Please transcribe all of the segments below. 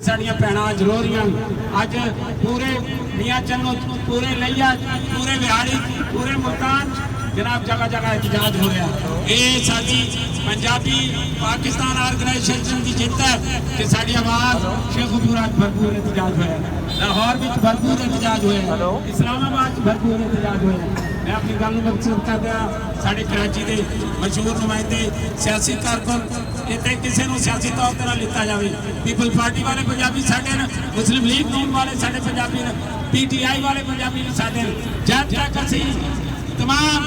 साड़ियां भैणां जलोरियां अज पूरे मियां चन्नो पूरे लिया पूरे बिहाड़ी पूरे मुल्तान जनाब जगह जगह एहतजाज हो रहा है। ये साडी पंजाबी पाकिस्तान ऑर्गेनाइजेशन की जित है कि साडी आवाज़ शेखपुरा भरपूर एहतजाज होया, लाहौर में भरपूर एहतजाज होया, इस्लामाबाद भरपूर एहतजाज होया। मैं अपनी गल मकसूद कर दिया साढ़े कराची के मशहूर नुमाइंदे सियासी कारकुन इतने किसी को सियासी तौर पर लिता जाए। पीपल पार्टी वाले पंजाबी साढ़े मुस्लिम लीग नून वाले साढ़े पंजाबी ने PTI वाले पंजाबी ने साढ़े जब तक असी तमाम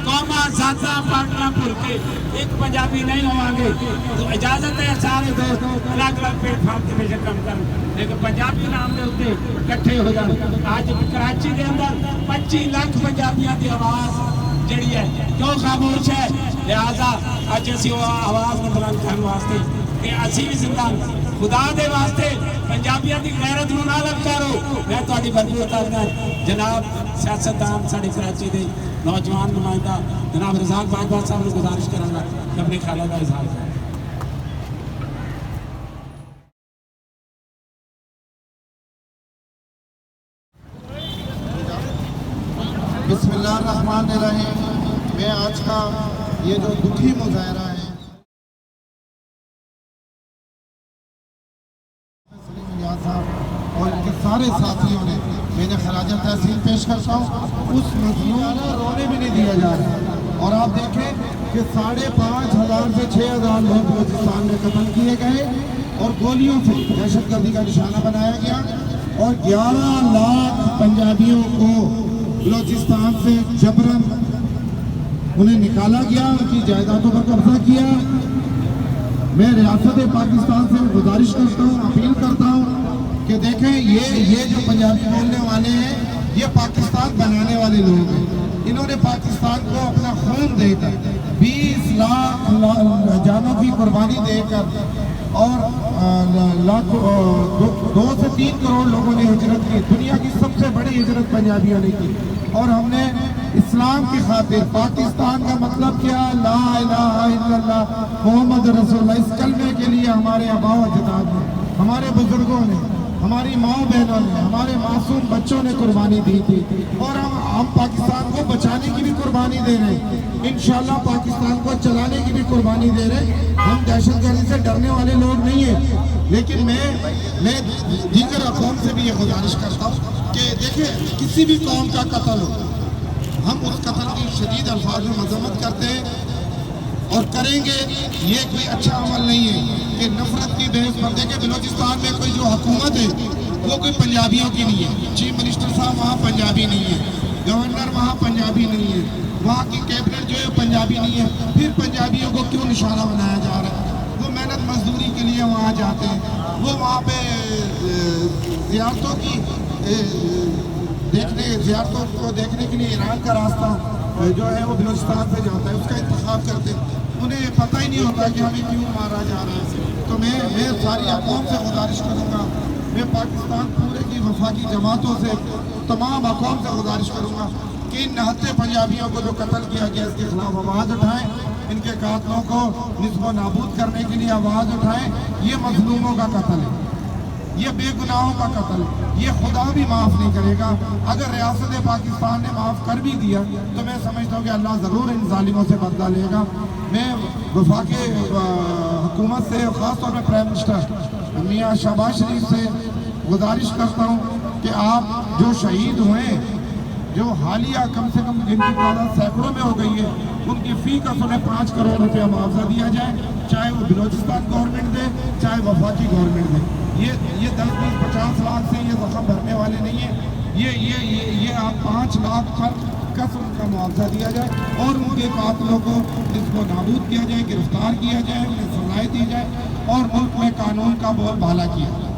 कौमा जाता पार्टियां भुल के एक पंजाबी नहीं होवांगे तो इजाजत है सारे दोस्त अलग अलग प्लेटफॉर्म के बेशक कम कर, लेकिन पंजाबी नाम के उत्ते इकट्ठे हो जाए। आज कराची के अंदर 25 लाख पंजाबियों की आवाज़ जड़ी है क्यों खामोश है, लिहाजा अज असी आवाज़ में बुलंद करने वास्ते कि असी भी जिंदा खुदा दे वास्ते पंजाबियों की गैरत में ना ललकारो। मैं तुहाडी भरपूर करना जनाब सियासतदान साढ़े कराची के नौजवान नुमाइंदा जनाब रज़ाक बाजवा साहब को गुजारिश करांगा कि अपने ख्यालों का इजहार करें। बिस्मिल्लाहिर्रहमानिर्रहीम। मैं आज का ये जो दुखी मुजाहरा है साहब और इनके सारे साथियों ने मैंने खराज तहसील पेश करता हूँ। उस मजलूम रोने भी नहीं दिया जा रहा और आप देखें कि 5,500 से 6,000 लोग बलूचिस्तान में कत्ल किए गए और गोलियों से दहशतगर्दी का निशाना बनाया गया और 11 लाख पंजाबियों को बलूचिस्तान से जबरन उन्हें निकाला गया, उनकी जायदादों पर कब्जा किया। मैं रियासत पाकिस्तान से गुजारिश करता हूँ, अपील करता हूँ कि देखें ये जो पंजाबी बोलने वाले हैं ये पाकिस्तान बनाने वाले लोग हैं। इन्होंने पाकिस्तान को अपना खून देकर 20 लाख जानों की कुर्बानी देकर और 2 से 3 करोड़ लोगों ने हिजरत की। दुनिया की सबसे बड़ी हिजरत पंजाबियों ने की और हमने इस्लाम की खातिर पाकिस्तान का मतलब क्या, ला इलाहा इल्लल्लाह मोहम्मद रसूलुल्लाह, इस कलमे के लिए हमारे आबा व अजदाद ने, हमारे बुजुर्गों ने, हमारी माँ बहनों ने, हमारे मासूम बच्चों ने कुर्बानी दी थी और हम पाकिस्तान को बचाने की भी कुर्बानी दे रहे हैं। इंशाल्लाह पाकिस्तान को चलाने की भी कुर्बानी दे रहे हैं। हम दहशतगर्दी से डरने वाले लोग नहीं हैं, लेकिन मैं दीगर अक़ौम से भी ये गुजारिश करता हूँ कि देखिए किसी भी कौम का कत्ल हो, हम उस कत्ल की शदीद अल्फाज में मजम्मत करते हैं और करेंगे। ये कोई अच्छा अमल नहीं है कि नफरत की बहस पर देखें। बलूचिस्तान में कोई जो हुकूमत है वो कोई पंजाबियों की नहीं है। चीफ मिनिस्टर साहब वहाँ पंजाबी नहीं है, गवर्नर वहाँ पंजाबी नहीं है, वहाँ की कैबिनेट जो है पंजाबी नहीं है। फिर पंजाबियों को क्यों निशाना बनाया जा रहा है? वो मेहनत मजदूरी के लिए वहाँ जाते हैं, वो वहाँ पे ज़ियारतों को देखने के लिए ईरान का रास्ता जो है वो बलूचिस्तान से जाता है, उसका इंतखाब करते हैं। उन्हें पता ही नहीं होता कि हमें क्यों मारा जा रहा है। तो मैं सारी अक़ौम से गुजारिश करूँगा, मैं पाकिस्तान पूरे की वफाकी जमातों से, तमाम अक़ौम से गुजारिश करूँगा कि इन 69 पंजाबियों को जो कत्ल किया गया इसके खिलाफ आवाज़ उठाएँ, इनके कातलों को निस्बो नाबूद करने के लिए आवाज़ उठाएँ। ये मजलूमों का कत्ल है, ये बेगुनाहों का कत्ल, ये खुदा भी माफ़ नहीं करेगा। अगर रियासत पाकिस्तान ने माफ़ कर भी दिया तो मैं समझता हूँ कि अल्लाह ज़रूर इन जालिमों से बदला लेगा। मैं वफाकी हुकूमत से, ख़ास तौर पर प्राइम मिनिस्टर मियाँ शहबाज शरीफ से गुजारिश करता हूँ कि आप जो शहीद हुए, जो हालिया कम से कम जिनकी तादाद सैकड़ों में हो गई है, उनकी फ़ी का उन्हें 5 करोड़ रुपया मुआवजा दिया जाए, चाहे वो बलूचिस्तान गवर्नमेंट दे चाहे वफाकी गवर्नमेंट दे। ये 10-20-50 लाख से ये रकम भरने वाले नहीं है। ये आप 5 लाख पर कस उनका मुआवजा दिया जाए और उनके कातलों को इसको नाबूद किया जाए, गिरफ्तार किया जाए, उन्हें सजाएं दी जाए और मुल्क में कानून का बोलबाला किया जाए।